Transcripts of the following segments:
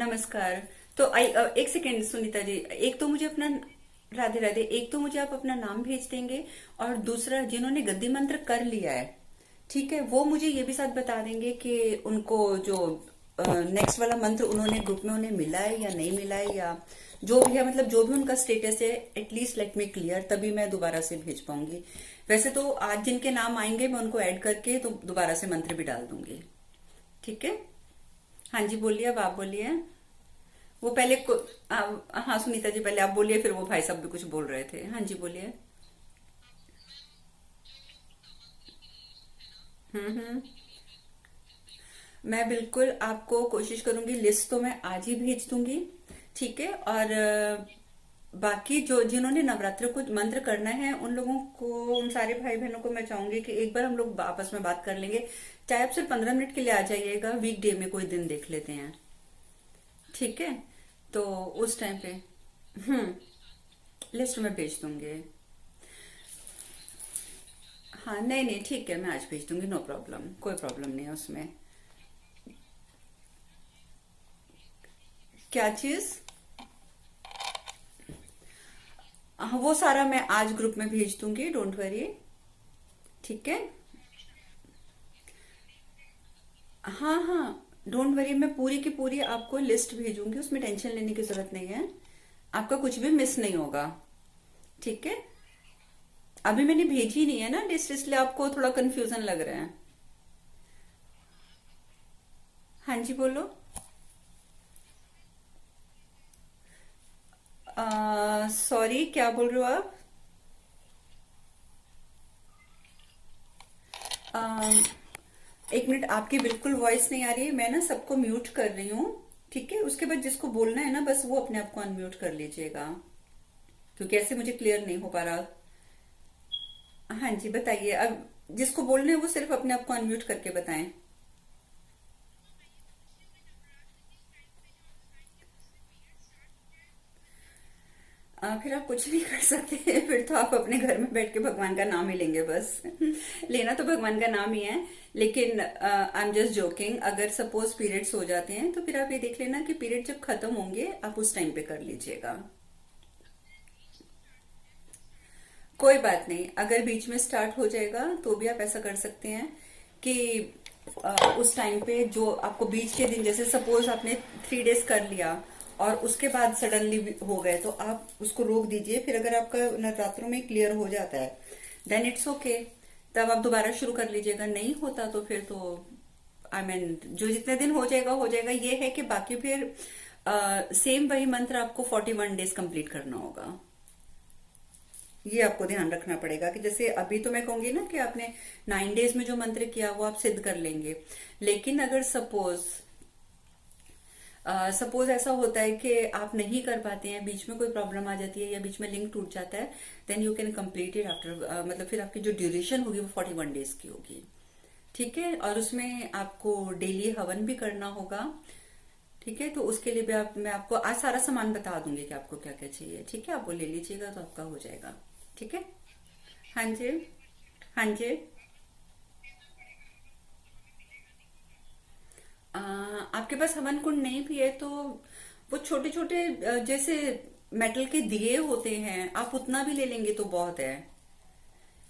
नमस्कार। तो एक सेकेंड सुनीता जी, एक तो मुझे अपना राधे राधे, एक तो मुझे आप अपना नाम भेज देंगे, और दूसरा जिन्होंने गद्दी मंत्र कर लिया है, ठीक है, वो मुझे ये भी साथ बता देंगे कि उनको जो नेक्स्ट वाला मंत्र उन्होंने ग्रुप में उन्हें मिला है या नहीं मिला है, या जो भी है, मतलब जो भी उनका स्टेटस है, एटलीस्ट लेट मी क्लियर, तभी मैं दोबारा से भेज पाऊंगी। वैसे तो आज जिनके नाम आएंगे मैं उनको ऐड करके तो दोबारा से मंत्र भी डाल दूंगी। ठीक है। हाँ जी बोलिए, अब आप बोलिए। वो पहले हाँ सुनीता जी, पहले आप बोलिए, फिर वो भाई साहब भी कुछ बोल रहे थे। हाँ जी बोलिए। हम्म। मैं बिल्कुल आपको कोशिश करूंगी, लिस्ट तो मैं आज ही भेज दूंगी। ठीक है। और बाकी जो जिन्होंने नवरात्र को मंत्र करना है उन लोगों को, उन सारे भाई बहनों को मैं चाहूंगी कि एक बार हम लोग आपस में बात कर लेंगे। चाहे आप सिर्फ 15 मिनट के लिए आ जाइएगा, वीक डे में कोई दिन देख लेते हैं। ठीक है। तो उस टाइम पे लिस्ट में भेज दूंगी। हाँ नहीं नहीं, ठीक है, मैं आज भेज दूंगी, नो प्रॉब्लम, कोई प्रॉब्लम नहीं है उसमें। क्या चीज? हाँ वो सारा मैं आज ग्रुप में भेज दूंगी, डोंट वरी। ठीक है। हाँ हाँ, डोंट वरी, मैं पूरी की पूरी आपको लिस्ट भेजूंगी, उसमें टेंशन लेने की जरूरत नहीं है। आपका कुछ भी मिस नहीं होगा। ठीक है। अभी मैंने भेजी नहीं है ना लिस्ट, इसलिए आपको थोड़ा कंफ्यूजन लग रहा है। हाँ जी बोलो। सॉरी, क्या बोल रहे हो आप? आ, एक मिनट, आपकी बिल्कुल वॉइस नहीं आ रही है, मैं ना सबको म्यूट कर रही हूँ। ठीक है, उसके बाद जिसको बोलना है ना, बस वो अपने आप को अनम्यूट कर लीजिएगा, क्योंकि ऐसे मुझे क्लियर नहीं हो पा रहा। हाँ जी बताइए अब। जिसको बोलना है वो सिर्फ अपने आप को अनम्यूट करके बताएं। फिर आप कुछ नहीं कर सकते फिर तो आप अपने घर में बैठ के भगवान का नाम ही लेंगे बस लेना तो भगवान का नाम ही है। लेकिन आई एम जस्ट जोकिंग, अगर सपोज पीरियड्स हो जाते हैं तो फिर आप ये देख लेना कि पीरियड जब खत्म होंगे आप उस टाइम पे कर लीजिएगा। कोई बात नहीं, अगर बीच में स्टार्ट हो जाएगा तो भी आप ऐसा कर सकते हैं कि उस टाइम पे जो आपको बीच के दिन, जैसे सपोज आपने 3 डेज कर लिया और उसके बाद सडनली हो गए, तो आप उसको रोक दीजिए। फिर अगर आपका नवरात्रों में क्लियर हो जाता है देन इट्स ओके, तब आप दोबारा शुरू कर लीजिएगा। नहीं होता तो फिर तो आई मीन जो जितने दिन हो जाएगा हो जाएगा। ये है कि बाकी फिर सेम वही मंत्र आपको 41 डेज कंप्लीट करना होगा। ये आपको ध्यान रखना पड़ेगा कि जैसे अभी तो मैं कहूंगी ना कि आपने 9 डेज में जो मंत्र किया वो आप सिद्ध कर लेंगे। लेकिन अगर सपोज ऐसा होता है कि आप नहीं कर पाते हैं, बीच में कोई प्रॉब्लम आ जाती है या बीच में लिंक टूट जाता है, then you can complete it after, मतलब फिर आपकी जो ड्यूरेशन होगी वो 41 डेज की होगी। ठीक है। और उसमें आपको डेली हवन भी करना होगा। ठीक है। तो उसके लिए भी मैं आपको आज सारा सामान बता दूंगी कि आपको क्या क्या चाहिए। ठीक है, आप वो ले लीजिएगा तो आपका हो जाएगा। ठीक है। हाँ जी। हाँ जी। आपके पास हवन कुंड नहीं भी है तो वो छोटे छोटे जैसे मेटल के दिए होते हैं, आप उतना भी ले लेंगे तो बहुत है।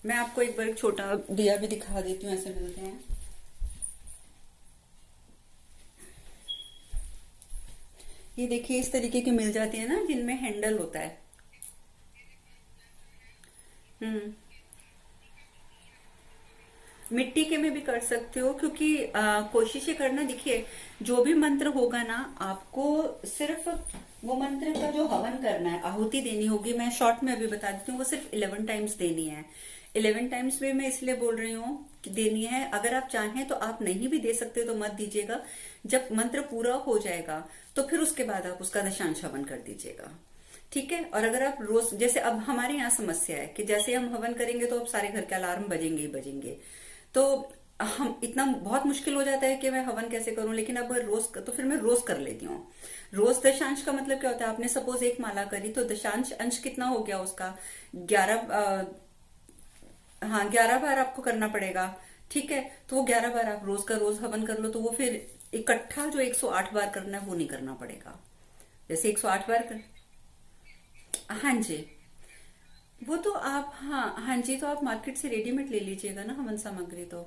मैं आपको एक बार एक छोटा दिया भी दिखा देती हूँ, ऐसे मिलते हैं। ये देखिए, इस तरीके की मिल जाती है ना, जिनमें हैंडल होता है। हम्म। मिट्टी के में भी कर सकते हो, क्योंकि कोशिश ये करना, देखिए जो भी मंत्र होगा ना, आपको सिर्फ वो मंत्र का जो हवन करना है, आहुति देनी होगी। मैं शॉर्ट में अभी बता देती हूँ, वो सिर्फ 11 टाइम्स देनी है। 11 टाइम्स भी मैं इसलिए बोल रही हूँ कि देनी है। अगर आप चाहें तो आप नहीं भी दे सकते तो मत दीजिएगा। जब मंत्र पूरा हो जाएगा तो फिर उसके बाद आप उसका दशांश हवन कर दीजिएगा। ठीक है। और अगर आप रोज, जैसे अब हमारे यहाँ समस्या है कि जैसे हम हवन करेंगे तो अब सारे घर के अलार्म बजेंगे ही बजेंगे, तो हम इतना बहुत मुश्किल हो जाता है कि मैं हवन कैसे करूं। लेकिन अब रोज तो फिर मैं रोज कर लेती हूँ। रोज दशांश का मतलब क्या होता है, आपने सपोज एक माला करी तो दशांश अंश कितना हो गया उसका? 11। हाँ, 11 बार आपको करना पड़ेगा। ठीक है। तो वो 11 बार आप रोज का रोज हवन कर लो, तो वो फिर इकट्ठा जो 108 बार करना है वो नहीं करना पड़ेगा। जैसे 108 बार कर, हाँ जी, वो तो आप, हाँ हाँ जी, तो आप मार्केट से रेडीमेड ले लीजिएगा ना हवन सामग्री तो।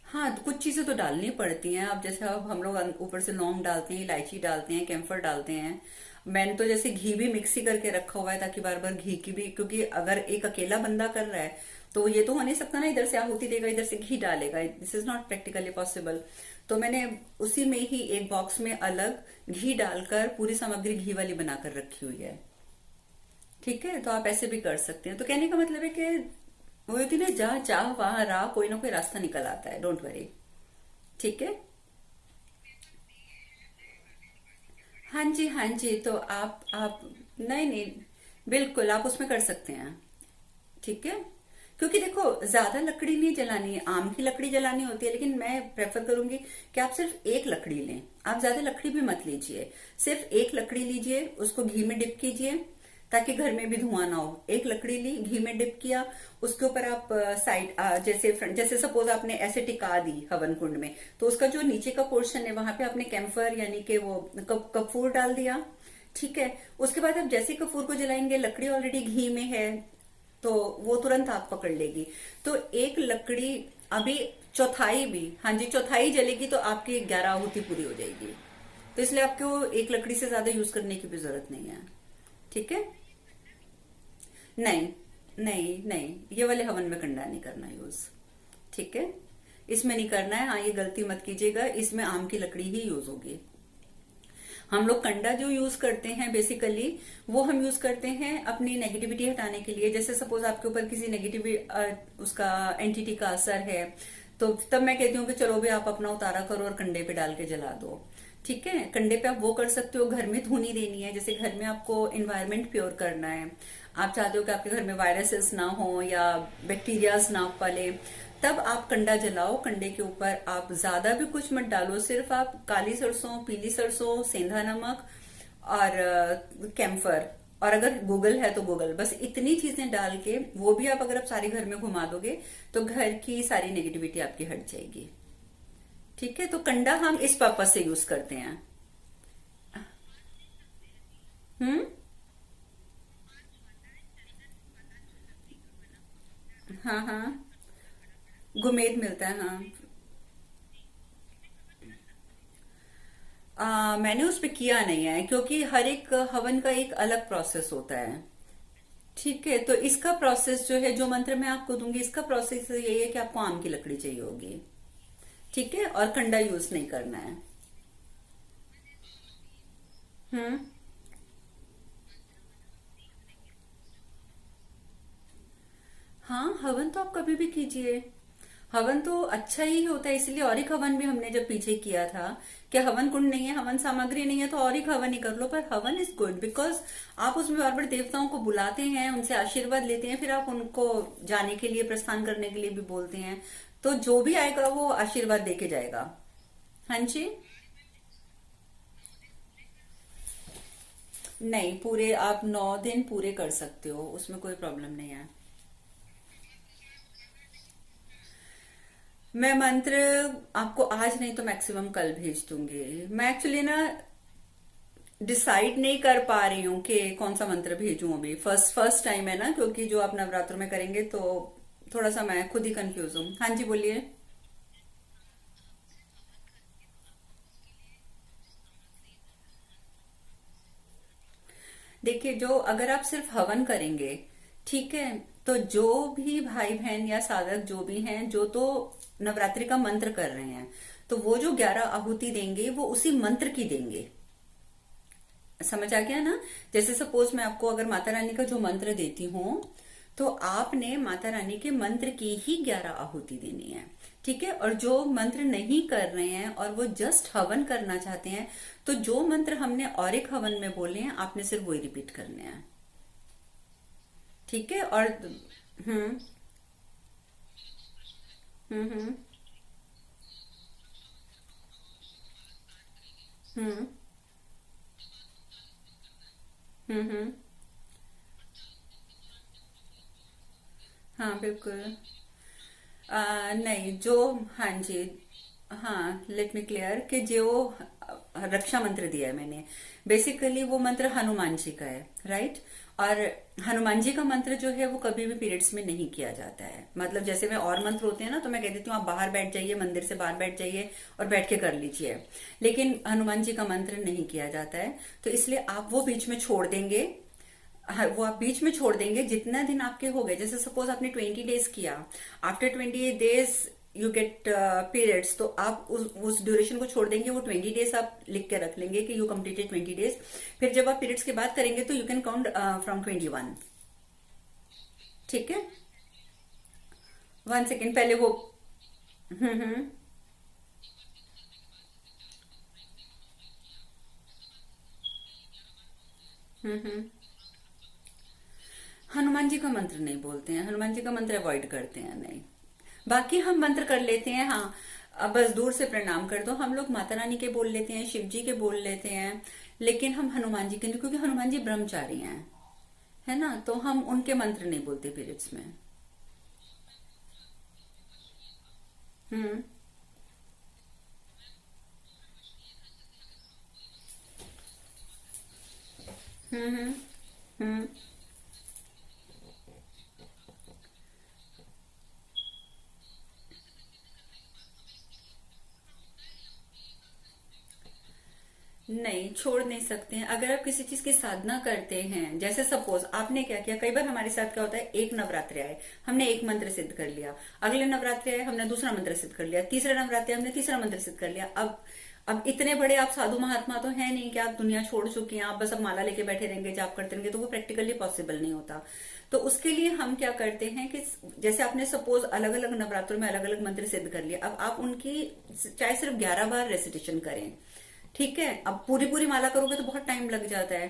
हाँ, तो कुछ चीजें तो डालनी पड़ती हैं। अब जैसे अब हम लोग ऊपर से लौंग डालते हैं, इलायची डालते हैं, कैम्फर डालते हैं। मैंने तो जैसे घी भी मिक्सी करके रखा हुआ है ताकि बार बार घी की भी, क्योंकि अगर एक अकेला बंदा कर रहा है तो ये तो हो नहीं सकता ना, इधर से आहुति देगा इधर से घी डालेगा, this is not practically possible. तो मैंने उसी में ही एक बॉक्स में अलग घी डालकर पूरी सामग्री घी वाली बनाकर रखी हुई है। ठीक है, तो आप ऐसे भी कर सकते हैं। तो कहने का मतलब है कि वो होती है ना, जहाँ चाह वहां राह, कोई ना कोई रास्ता निकल आता है, डोंट वरी। ठीक है। हाँ जी हाँ जी, तो आप नहीं नहीं, बिल्कुल आप उसमें कर सकते हैं। ठीक है, क्योंकि देखो ज्यादा लकड़ी नहीं जलानी है, आम की लकड़ी जलानी होती है, लेकिन मैं प्रेफर करूंगी कि आप सिर्फ एक लकड़ी लें। आप ज्यादा लकड़ी भी मत लीजिए, सिर्फ एक लकड़ी लीजिए, उसको घी में डिप कीजिए ताकि घर में भी धुआं ना हो। एक लकड़ी ली, घी में डिप किया, उसके ऊपर आप साइड जैसे फ्रंट, जैसे सपोज आपने ऐसे टिका दी हवन कुंड में, तो उसका जो नीचे का पोर्शन है वहां पे आपने कैम्फर यानी कि वो कपूर डाल दिया। ठीक है, उसके बाद आप जैसे ही कपूर को जलाएंगे, लकड़ी ऑलरेडी घी में है तो वो तुरंत आग पकड़ लेगी। तो एक लकड़ी, अभी चौथाई भी, हाँ जी चौथाई जलेगी तो आपकी 11 आहुति पूरी हो जाएगी। तो इसलिए आपको एक लकड़ी से ज्यादा यूज करने की भी जरूरत नहीं है। ठीक है। नहीं नहीं नहीं, ये वाले हवन में कंडा नहीं करना यूज। ठीक है, इसमें नहीं करना है। हाँ, ये गलती मत कीजिएगा, इसमें आम की लकड़ी ही यूज होगी। हम लोग कंडा जो यूज करते हैं बेसिकली, वो हम यूज करते हैं अपनी नेगेटिविटी हटाने के लिए। जैसे सपोज आपके ऊपर किसी नेगेटिव उसका एंटिटी का असर है, तो तब मैं कहती हूँ कि चलो भी आप अपना उतारा करो और कंडे पे डाल के जला दो। ठीक है, कंडे पे आप वो कर सकते हो। घर में धुनी देनी है, जैसे घर में आपको इन्वायरमेंट प्योर करना है, आप चाहते हो कि आपके घर में वायरसेस ना हो या बैक्टीरियाज ना पले, तब आप कंडा जलाओ। कंडे के ऊपर आप ज्यादा भी कुछ मत डालो, सिर्फ आप काली सरसों, पीली सरसों, सेंधा नमक और कैम्फर, और अगर गूगल है तो गूगल, बस इतनी चीजें डाल के, वो भी आप अगर आप सारे घर में घुमा दोगे तो घर की सारी नेगेटिविटी आपकी हट जाएगी। ठीक है, तो कंडा हम इस पर्पज से यूज करते हैं। हम्म। हाँ हाँ, गुमेद मिलता है हाँ। मैंने उस पे किया नहीं है, क्योंकि हर एक हवन का एक अलग प्रोसेस होता है। ठीक है, तो इसका प्रोसेस जो है, जो मंत्र मैं आपको दूंगी, इसका प्रोसेस यही है कि आपको आम की लकड़ी चाहिए होगी। ठीक है, और कंडा यूज नहीं करना है। हम्म। हाँ, हवन तो आप कभी भी कीजिए। हवन तो अच्छा ही होता है, इसलिए औरिक हवन भी हमने जब पीछे किया था कि हवन कुंड नहीं है, हवन सामग्री नहीं है, तो औरिक हवन ही कर लो। पर हवन इज गुड बिकॉज आप उसमें बार बार देवताओं को बुलाते हैं, उनसे आशीर्वाद लेते हैं, फिर आप उनको जाने के लिए, प्रस्थान करने के लिए भी बोलते हैं। तो जो भी आएगा वो आशीर्वाद दे के जाएगा। हाँ जी। नहीं, पूरे आप 9 दिन पूरे कर सकते हो, उसमें कोई प्रॉब्लम नहीं है। मैं मंत्र आपको आज नहीं तो मैक्सिमम कल भेज दूंगी। मैं एक्चुअली ना डिसाइड नहीं कर पा रही हूँ कि कौन सा मंत्र भेजूं। अभी फर्स्ट फर्स्ट टाइम है ना, क्योंकि जो आप नवरात्र में करेंगे, तो थोड़ा सा मैं खुद ही कंफ्यूज हूँ। हाँ जी, बोलिए। देखिए, जो अगर आप सिर्फ हवन करेंगे, ठीक है, तो जो भी भाई बहन या साधक जो भी हैं, जो तो नवरात्रि का मंत्र कर रहे हैं, तो वो जो 11 आहुति देंगे वो उसी मंत्र की देंगे। समझ आ गया ना। जैसे सपोज मैं आपको अगर माता रानी का जो मंत्र देती हूँ, तो आपने माता रानी के मंत्र की ही 11 आहुति देनी है। ठीक है, और जो मंत्र नहीं कर रहे हैं और वो जस्ट हवन करना चाहते हैं, तो जो मंत्र हमने औरिक हवन में बोले हैं, आपने सिर्फ वही रिपीट करने हैं। ठीक है, और हम्म हम्म हम्म हम्म। हाँ बिल्कुल। नहीं जो, हाँ जी, हाँ लेट मी क्लियर कि जो रक्षा मंत्र दिया है मैंने, बेसिकली वो मंत्र हनुमान जी का है, राइट। और हनुमान जी का मंत्र जो है वो कभी भी पीरियड्स में नहीं किया जाता है। मतलब जैसे में और मंत्र होते हैं ना, तो मैं कह देती हूँ आप बाहर बैठ जाइए, मंदिर से बाहर बैठ जाइए और बैठ के कर लीजिए, लेकिन हनुमान जी का मंत्र नहीं किया जाता है। तो इसलिए आप वो बीच में छोड़ देंगे। हाँ, वो आप बीच में छोड़ देंगे। जितना दिन आपके हो गए, जैसे सपोज आपने 20 डेज किया, after 20 days you get periods, तो आप उस ड्यूरेशन को छोड़ देंगे। वो 20 डेज आप लिख के रख लेंगे कि यू कम्प्लीटेड 20 डेज। फिर जब आप पीरियड्स की बात करेंगे तो यू कैन काउंट फ्रॉम 21। ठीक है, 1 सेकेंड पहले वो। हम्म। हम्म। हनुमान जी का मंत्र नहीं बोलते हैं, हनुमान जी का मंत्र अवॉइड करते हैं, नहीं। बाकी हम मंत्र कर लेते हैं, हाँ। अब बस दूर से प्रणाम कर दो, हम लोग माता रानी के बोल लेते हैं, शिव जी के बोल लेते हैं, लेकिन हम हनुमान जी के नहीं, क्योंकि हनुमान जी ब्रह्मचारी हैं, है ना, तो हम उनके मंत्र नहीं बोलते पीरियड्स में। हम्म। हम्म। हम्म। नहीं, छोड़ नहीं सकते हैं। अगर आप किसी चीज की साधना करते हैं, जैसे सपोज आपने क्या किया, कई बार हमारे साथ क्या होता है, एक नवरात्रि आए, हमने एक मंत्र सिद्ध कर लिया, अगले नवरात्रि आए हमने दूसरा मंत्र सिद्ध कर लिया, तीसरे नवरात्रि हमने तीसरा मंत्र सिद्ध कर लिया। अब इतने बड़े आप साधु महात्मा तो है नहीं कि आप दुनिया छोड़ चुके हैं, आप बस अब माला लेके बैठे रहेंगे, जाप करते रहेंगे, तो वो प्रैक्टिकली पॉसिबल नहीं होता। तो उसके लिए हम क्या करते हैं कि जैसे आपने सपोज अलग अलग नवरात्रों में अलग अलग मंत्र सिद्ध कर लिया, अब आप उनकी चाहे सिर्फ 11 बार रेसिटेशन करें, ठीक है। अब पूरी पूरी माला करोगे तो बहुत टाइम लग जाता है।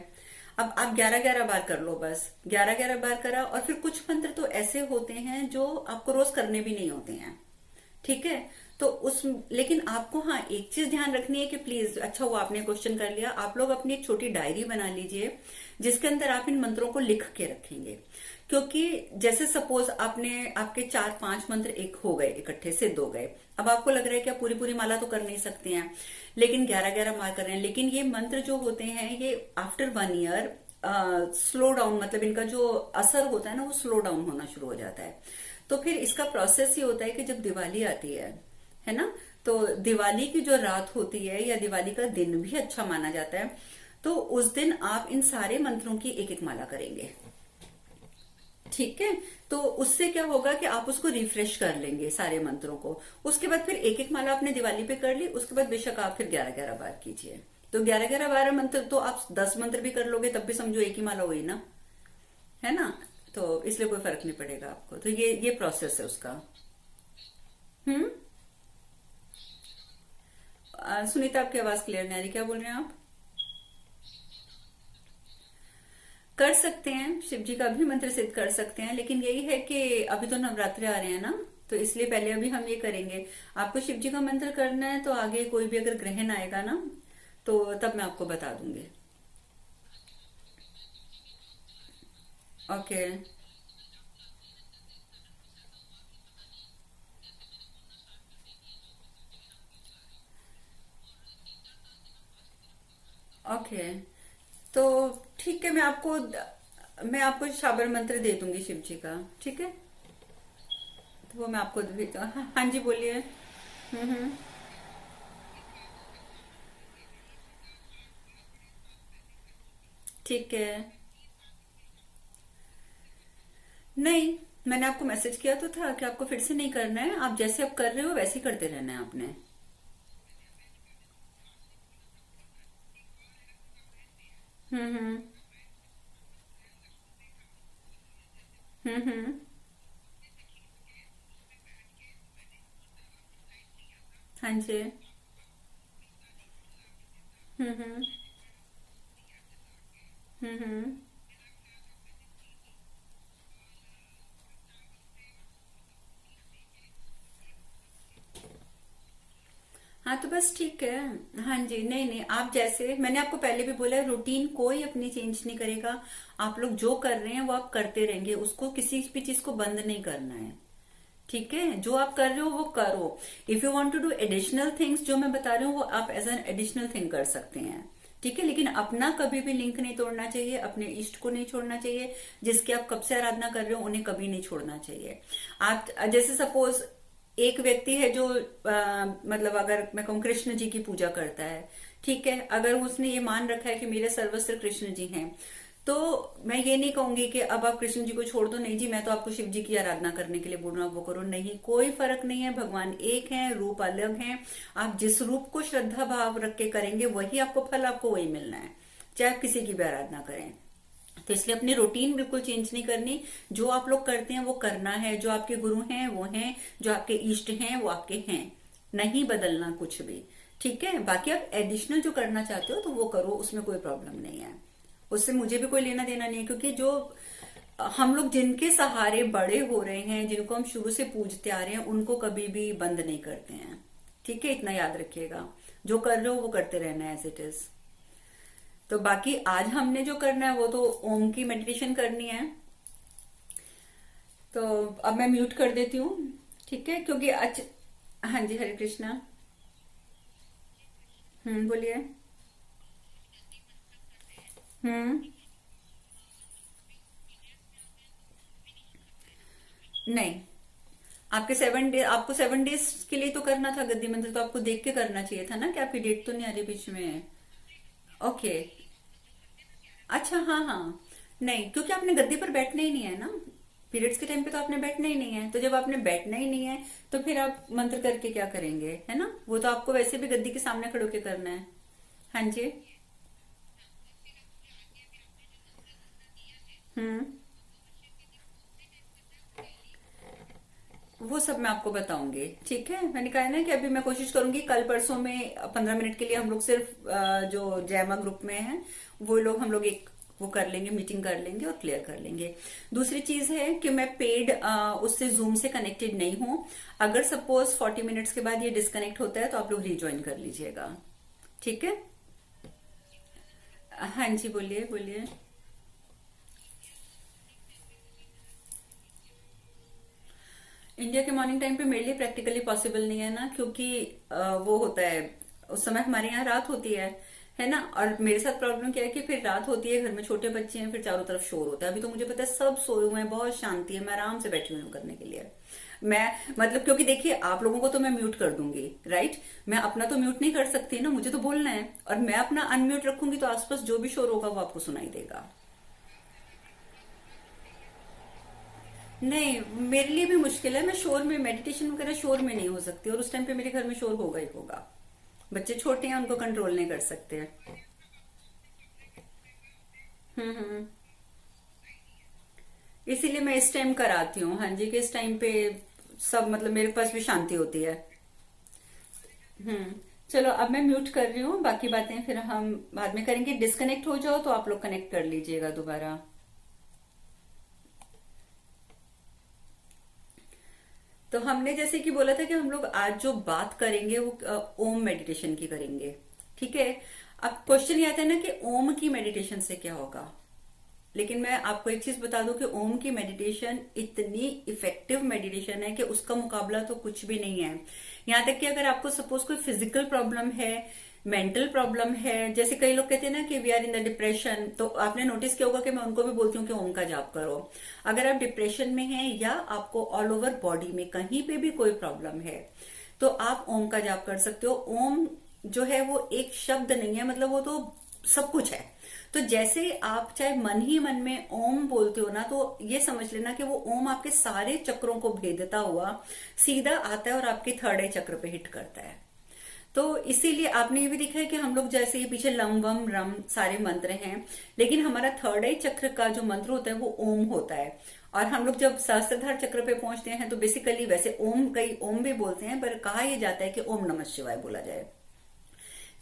अब आप 11 11 बार कर लो, बस 11 11 बार करा। और फिर कुछ मंत्र तो ऐसे होते हैं जो आपको रोज करने भी नहीं होते हैं, ठीक है। तो उस, लेकिन आपको हाँ एक चीज ध्यान रखनी है कि प्लीज, अच्छा हुआ आपने क्वेश्चन कर लिया, आप लोग अपनी एक छोटी डायरी बना लीजिए जिसके अंदर आप इन मंत्रों को लिख के रखेंगे। क्योंकि जैसे सपोज आपने, आपके 4 5 मंत्र एक हो गए, इकट्ठे सिद्ध हो गए, अब आपको लग रहा है कि आप पूरी पूरी माला तो कर नहीं सकते हैं, लेकिन 11 11 बार कर रहे हैं, लेकिन ये मंत्र जो होते हैं ये आफ्टर 1 ईयर स्लो डाउन, मतलब इनका जो असर होता है ना वो स्लो डाउन होना शुरू हो जाता है। तो फिर इसका प्रोसेस ये होता है कि जब दिवाली आती है ना, तो दिवाली की जो रात होती है या दिवाली का दिन भी अच्छा माना जाता है, तो उस दिन आप इन सारे मंत्रों की एक एक माला करेंगे, ठीक है। तो उससे क्या होगा कि आप उसको रिफ्रेश कर लेंगे सारे मंत्रों को। उसके बाद फिर एक एक माला आपने दिवाली पे कर ली, उसके बाद बेशक आप फिर 11 11 बार कीजिए। तो 11 11 बार मंत्र तो आप 10 मंत्र भी कर लोगे तब भी समझो एक ही माला हुई ना, है ना। तो इसलिए कोई फर्क नहीं पड़ेगा आपको। तो ये प्रोसेस है उसका। हम्म। सुनीता आपकी आवाज क्लियर नहीं आ रही, क्या बोल रहे हैं आप? कर सकते हैं, शिव जी का भी मंत्र सिद्ध कर सकते हैं, लेकिन यही है कि अभी तो नवरात्रे आ रहे हैं ना, तो इसलिए पहले अभी हम ये करेंगे। आपको शिव जी का मंत्र करना है तो आगे कोई भी अगर ग्रहण आएगा ना, तो तब मैं आपको बता दूंगी। ओके। ओके, तो ठीक है, मैं आपको शाबर मंत्र दे दूंगी शिव जी का, ठीक है। तो वो मैं आपको हाँ, हाँ जी बोलिए। हम्म। ठीक है। नहीं, मैंने आपको मैसेज किया तो था कि आपको फिर से नहीं करना है, आप जैसे अब कर रहे हो वैसे ही करते रहना है आपने। हम्म। हम्म। हाँ जी। हम्म। हम्म। हाँ तो बस ठीक है। हाँ जी, नहीं नहीं, आप जैसे मैंने आपको पहले भी बोला, रूटीन कोई अपनी चेंज नहीं करेगा। आप लोग जो कर रहे हैं वो आप करते रहेंगे, उसको किसी भी चीज को बंद नहीं करना है, ठीक है, जो आप कर रहे हो वो करो। If you want to do additional things, जो मैं बता रही हूँ वो आप एज एन एडिशनल थिंग कर सकते हैं। ठीक है, लेकिन अपना कभी भी लिंक नहीं तोड़ना चाहिए, अपने इष्ट को नहीं छोड़ना चाहिए, जिसकी आप कब से आराधना कर रहे हो उन्हें कभी नहीं छोड़ना चाहिए। आप जैसे सपोज एक व्यक्ति है जो मतलब अगर मैं कहूँ कृष्ण जी की पूजा करता है, ठीक है, अगर उसने ये मान रखा है कि मेरे सर्वस्व कृष्ण जी हैं, तो मैं ये नहीं कहूंगी कि अब आप कृष्ण जी को छोड़ दो, नहीं जी मैं तो आपको शिव जी की आराधना करने के लिए बोल रहा हूँ, वो करो, नहीं, कोई फर्क नहीं है, भगवान एक है, रूप अलग है। आप जिस रूप को श्रद्धा भाव रख के करेंगे वही आपको फल, आपको वही मिलना है, चाहे आप किसी की भी आराधना करें। तो इसलिए अपनी रूटीन बिल्कुल चेंज नहीं करनी, जो आप लोग करते हैं वो करना है, जो आपके गुरु हैं वो हैं, जो आपके इष्ट हैं वो आपके हैं, नहीं बदलना कुछ भी। ठीक है, बाकी आप एडिशनल जो करना चाहते हो तो वो करो, उसमें कोई प्रॉब्लम नहीं है, उससे मुझे भी कोई लेना देना नहीं है, क्योंकि जो हम लोग जिनके सहारे बड़े हो रहे हैं, जिनको हम शुरू से पूजते आ रहे हैं, उनको कभी भी बंद नहीं करते हैं। ठीक है, इतना याद रखिएगा, जो कर रहे हो वो करते रहना है एज इट इज। तो बाकी आज हमने जो करना है वो तो ओम की मेडिटेशन करनी है। तो अब मैं म्यूट कर देती हूँ, ठीक है, क्योंकि आज, हाँ जी, हरे कृष्णा। बोलिए। हम्म। नहीं, आपके 7 डे, आपको 7 डेज के लिए तो करना था गद्दी मंत्र, तो आपको देख के करना चाहिए था ना कि आपकी डेट तो नहीं आ रही बीच में। ओके। अच्छा, हाँ हाँ। नहीं, क्योंकि आपने गद्दी पर बैठना ही नहीं है ना, पीरियड्स के टाइम पे तो आपने बैठना ही नहीं है, तो जब आपने बैठना ही नहीं है तो फिर आप मंत्र करके क्या करेंगे, है ना, वो तो आपको वैसे भी गद्दी के सामने खड़े होके करना है। हाँ जी। हम्म। वो सब मैं आपको बताऊंगी, ठीक है, मैंने कहा है ना कि अभी मैं कोशिश करूंगी कल परसों में 15 मिनट के लिए हम लोग सिर्फ जो जयमा ग्रुप में है वो लोग, हम लोग एक वो कर लेंगे, मीटिंग कर लेंगे और क्लियर कर लेंगे। दूसरी चीज है कि मैं पेड उससे जूम से कनेक्टेड नहीं हूं, अगर सपोज 40 मिनट्स के बाद ये डिस्कनेक्ट होता है तो आप लोग रिज्वाइन कर लीजिएगा। ठीक है। हाँ जी, बोलिए बोलिए। इंडिया के मॉर्निंग टाइम पे मेरे लिए प्रैक्टिकली पॉसिबल नहीं है ना, क्योंकि वो होता है, उस समय हमारे यहाँ रात होती है ना, और मेरे साथ प्रॉब्लम क्या है कि फिर रात होती है, घर में छोटे बच्चे हैं, फिर चारों तरफ शोर होता है। अभी तो मुझे पता है सब सोए हुए हैं, बहुत शांति है, मैं आराम से बैठी हुई हूँ करने के लिए। मैं मतलब क्योंकि देखिए आप लोगों को तो मैं म्यूट कर दूंगी, राइट, मैं अपना तो म्यूट नहीं कर सकती ना, मुझे तो बोलना है, और मैं अपना अनम्यूट रखूंगी तो आसपास जो भी शोर होगा वो आपको सुनाई देगा। नहीं, मेरे लिए भी मुश्किल है, मैं शोर में मेडिटेशन वगैरह शोर में नहीं हो सकती, और उस टाइम पे मेरे घर में शोर होगा ही होगा, बच्चे छोटे हैं उनको कंट्रोल नहीं कर सकते। हम्म। इसीलिए मैं इस टाइम कराती हूँ, हाँ जी, कि इस टाइम पे सब मतलब मेरे पास भी शांति होती है। हम्म। चलो अब मैं म्यूट कर रही हूँ, बाकी बातें फिर हम बाद में करेंगे, डिस्कनेक्ट हो जाओ तो आप लोग कनेक्ट कर लीजिएगा दोबारा। तो हमने जैसे कि बोला था कि हम लोग आज जो बात करेंगे वो ओम मेडिटेशन की करेंगे। ठीक है, अब क्वेश्चन ये आता है ना कि ओम की मेडिटेशन से क्या होगा, लेकिन मैं आपको एक चीज बता दूं कि ओम की मेडिटेशन इतनी इफेक्टिव मेडिटेशन है कि उसका मुकाबला तो कुछ भी नहीं है। यहाँ तक कि अगर आपको सपोज कोई फिजिकल प्रॉब्लम है, मेंटल प्रॉब्लम है, जैसे कई लोग कहते हैं ना कि we are in the depression, तो आपने नोटिस किया होगा कि मैं उनको भी बोलती हूँ कि ओम का जाप करो। अगर आप डिप्रेशन में हैं या आपको ऑल ओवर बॉडी में कहीं पे भी कोई प्रॉब्लम है तो आप ओम का जाप कर सकते हो। ओम जो है वो एक शब्द नहीं है, मतलब वो तो सब कुछ है। तो जैसे आप चाहे मन ही मन में ओम बोलते हो ना, तो ये समझ लेना कि वो ओम आपके सारे चक्रों को भेदता हुआ सीधा आता है और आपके थर्ड आई चक्र पे हिट करता है। तो इसीलिए आपने ये भी देखा है कि हम लोग जैसे ये पीछे लम वम रम सारे मंत्र हैं, लेकिन हमारा थर्ड आई चक्र का जो मंत्र होता है वो ओम होता है। और हम लोग जब सहस्त्रधार चक्र पे पहुंचते हैं तो बेसिकली वैसे ओम, कई ओम भी बोलते हैं, पर कहा यह जाता है कि ओम नमः शिवाय बोला जाए।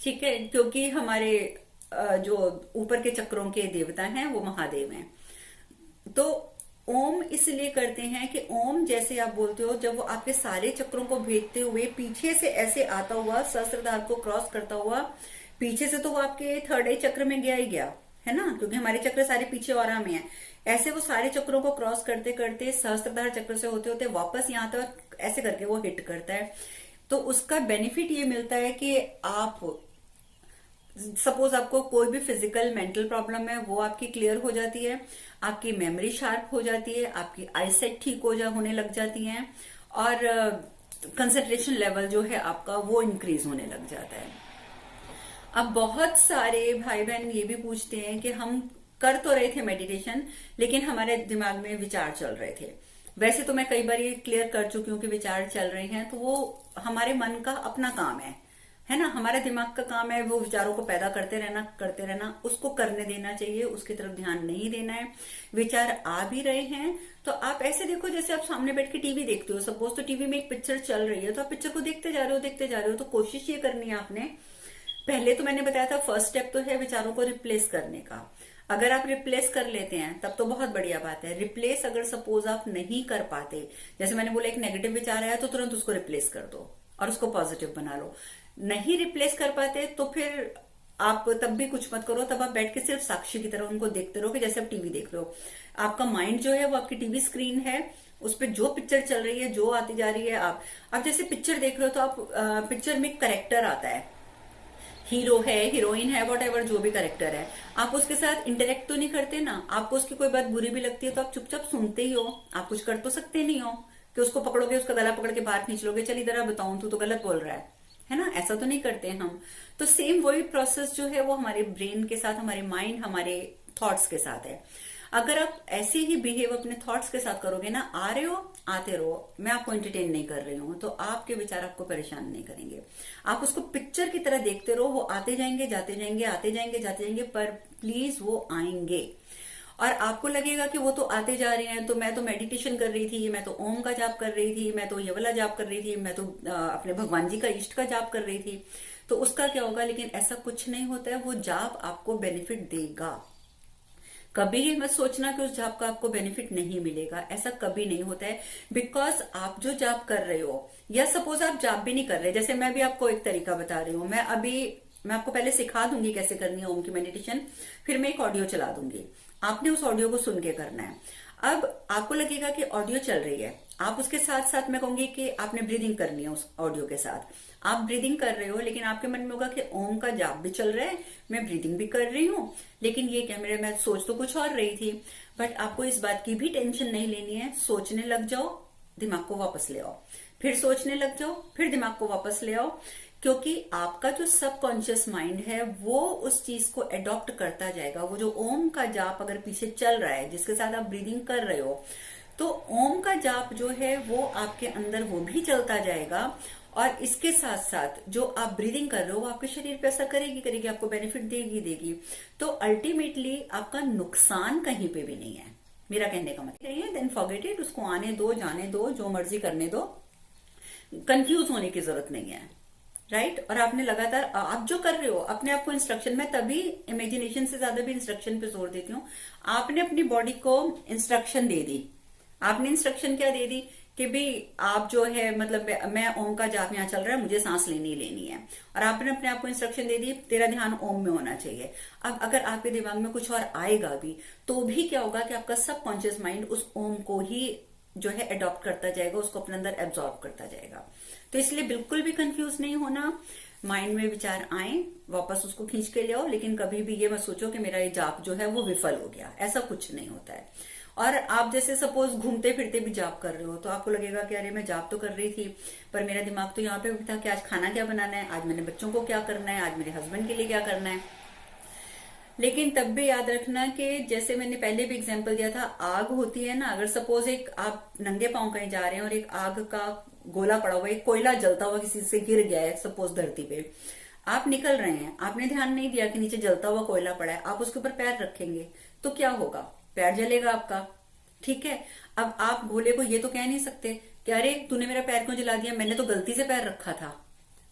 ठीक है, क्योंकि हमारे जो ऊपर के चक्रों के देवता हैं वो महादेव हैं। तो ओम इसलिए करते हैं कि ओम जैसे आप बोलते हो, जब वो आपके सारे चक्रों को भेदते हुए पीछे से ऐसे आता हुआ सहस्त्रधार को क्रॉस करता हुआ, पीछे से तो वो आपके थर्ड आई चक्र में गया ही गया, है ना, क्योंकि हमारे चक्र सारे पीछे और में है। ऐसे वो सारे चक्रों को क्रॉस करते करते सहस्त्रधार चक्र से होते होते वापस यहाँ तक ऐसे करके वो हिट करता है। तो उसका बेनिफिट ये मिलता है कि आप सपोज आपको कोई भी फिजिकल मेंटल प्रॉब्लम है वो आपकी क्लियर हो जाती है, आपकी मेमोरी शार्प हो जाती है, आपकी आईसेट ठीक होने लग जाती है, और कंसंट्रेशन लेवल जो है आपका वो इंक्रीज होने लग जाता है। अब बहुत सारे भाई बहन ये भी पूछते हैं कि हम कर तो रहे थे मेडिटेशन, लेकिन हमारे दिमाग में विचार चल रहे थे। वैसे तो मैं कई बार ये क्लियर कर चुकी हूँ कि विचार चल रहे हैं तो वो हमारे मन का अपना काम है ना, हमारे दिमाग का काम है वो विचारों को पैदा करते रहना, उसको करने देना चाहिए, उसकी तरफ ध्यान नहीं देना है। विचार आ भी रहे हैं तो आप ऐसे देखो जैसे आप सामने बैठ के टीवी देखते हो, सपोज तो टीवी में एक पिक्चर चल रही है तो आप पिक्चर को देखते जा रहे हो। तो कोशिश ये करनी है आपने, पहले तो मैंने बताया था फर्स्ट स्टेप तो है विचारों को रिप्लेस करने का। अगर आप रिप्लेस कर लेते हैं तब तो बहुत बढ़िया बात है। रिप्लेस अगर सपोज आप नहीं कर पाते, जैसे मैंने बोला एक नेगेटिव विचार आया तो तुरंत उसको रिप्लेस कर दो और उसको पॉजिटिव बना लो। नहीं रिप्लेस कर पाते तो फिर आप तब भी कुछ मत करो, तब आप बैठ के सिर्फ साक्षी की तरह उनको देखते रहो कि जैसे आप टीवी देख रहे हो। आपका माइंड जो है वो आपकी टीवी स्क्रीन है, उस पर जो पिक्चर चल रही है, जो आती जा रही है, आप जैसे पिक्चर देख रहे हो तो आप पिक्चर में करेक्टर आता है, हीरो है, हीरोइन है, वॉट एवर जो भी करेक्टर है, आप उसके साथ इंटरेक्ट तो नहीं करते ना। आपको उसकी कोई बात बुरी भी लगती है तो आप चुपचाप सुनते ही हो, आप कुछ कर तो सकते नहीं हो कि उसको पकड़ोगे, उसका गला पकड़ के बाहर खींच लोगे, चल इधर बताऊं तू तो गलत बोल रहा है ना, ऐसा तो नहीं करते हम। तो सेम वही प्रोसेस जो है वो हमारे ब्रेन के साथ, हमारे माइंड, हमारे थॉट्स के साथ है। अगर आप ऐसे ही बिहेव अपने थॉट्स के साथ करोगे ना, आ रहे हो आते रहो, मैं आपको एंटरटेन नहीं कर रही हूं, तो आपके विचार आपको परेशान नहीं करेंगे। आप उसको पिक्चर की तरह देखते रहो, वो आते जाएंगे जाते जाएंगे, आते जाएंगे जाते जाएंगे, पर प्लीज वो आएंगे। और आपको लगेगा कि वो तो आते जा रहे हैं, तो मैं तो मेडिटेशन कर रही थी, मैं तो ओम का जाप कर रही थी, मैं तो ये वाला जाप कर रही थी, मैं तो अपने भगवान जी का इष्ट का जाप कर रही थी, तो उसका क्या होगा। लेकिन ऐसा कुछ नहीं होता है, वो जाप आपको बेनिफिट देगा। कभी ही मत सोचना कि उस जाप का आपको बेनिफिट नहीं मिलेगा, ऐसा कभी नहीं होता है। बिकॉज आप जो जाप कर रहे हो, या सपोज आप जाप भी नहीं कर रहे, जैसे मैं भी आपको एक तरीका बता रही हूँ, मैं आपको पहले सिखा दूंगी कैसे करनी है ओम की मेडिटेशन, फिर मैं एक ऑडियो चला दूंगी, आपने उस ऑडियो को सुन के करना है। अब आपको लगेगा कि ऑडियो चल रही है, आप उसके साथ साथ मैं कहूंगी कि आपने ब्रीदिंग करनी है उस ऑडियो के साथ। आप ब्रीदिंग कर रहे हो, लेकिन आपके मन में होगा कि ओम का जाप भी चल रहा है, मैं ब्रीदिंग भी कर रही हूँ, लेकिन ये क्या, मैं सोच तो कुछ और रही थी। बट आपको इस बात की भी टेंशन नहीं लेनी है, सोचने लग जाओ, दिमाग को वापस ले आओ, फिर सोचने लग जाओ, फिर दिमाग को वापस ले आओ, क्योंकि आपका जो सबकॉन्शियस माइंड है वो उस चीज को एडॉप्ट करता जाएगा। वो जो ओम का जाप अगर पीछे चल रहा है, जिसके साथ आप ब्रीदिंग कर रहे हो, तो ओम का जाप जो है वो आपके अंदर वो भी चलता जाएगा, और इसके साथ साथ जो आप ब्रीदिंग कर रहे हो वो आपके शरीर पे असर करेगी, आपको बेनिफिट देगी। तो अल्टीमेटली आपका नुकसान कहीं पे भी नहीं है, मेरा कहने का मतलब नहीं है। देन फॉरगेट इट, उसको आने दो, जाने दो, जो मर्जी करने दो, कंफ्यूज होने की जरूरत नहीं है, राइट। और आपने लगातार आप जो कर रहे हो अपने आप को इंस्ट्रक्शन, मैं तभी इमेजिनेशन से ज्यादा भी इंस्ट्रक्शन पे जोर देती हूँ। आपने अपनी बॉडी को इंस्ट्रक्शन दे दी, आपने इंस्ट्रक्शन क्या दे दी कि भी आप जो है मतलब मैं ओम का जाप यहाँ चल रहा है, मुझे सांस लेनी है, और आपने अपने आप को इंस्ट्रक्शन दे दी तेरा ध्यान ओम में होना चाहिए। अब अगर आपके दिमाग में कुछ और आएगा भी तो भी क्या होगा कि आपका सबकॉन्शियस माइंड उस ओम को ही जो है अडॉप्ट करता जाएगा, उसको अपने अंदर एब्जॉर्ब करता जाएगा। तो इसलिए बिल्कुल भी कंफ्यूज नहीं होना। माइंड में विचार आए, वापस उसको खींच के ले आओ, लेकिन कभी भी ये मत सोचो कि मेरा ये जाप जो है वो विफल हो गया, ऐसा कुछ नहीं होता है। और आप जैसे सपोज घूमते फिरते भी जाप कर रहे हो तो आपको लगेगा कि अरे मैं जाप तो कर रही थी पर मेरा दिमाग तो यहाँ पे भी था कि आज खाना क्या बनाना है, आज मैंने बच्चों को क्या करना है, आज मेरे हस्बैंड के लिए क्या करना है। लेकिन तब भी याद रखना कि जैसे मैंने पहले भी एग्जांपल दिया था, आग होती है ना, अगर सपोज एक आप नंगे पांव कहीं जा रहे हैं और एक आग का गोला पड़ा हुआ, एक कोयला जलता हुआ किसी से गिर गया है सपोज धरती पे, आप निकल रहे हैं, आपने ध्यान नहीं दिया कि नीचे जलता हुआ कोयला पड़ा है, आप उसके ऊपर पैर रखेंगे तो क्या होगा, पैर जलेगा आपका, ठीक है। अब आप गोले को ये तो कह नहीं सकते कि अरे तूने मेरा पैर क्यों जला दिया, मैंने तो गलती से पैर रखा था,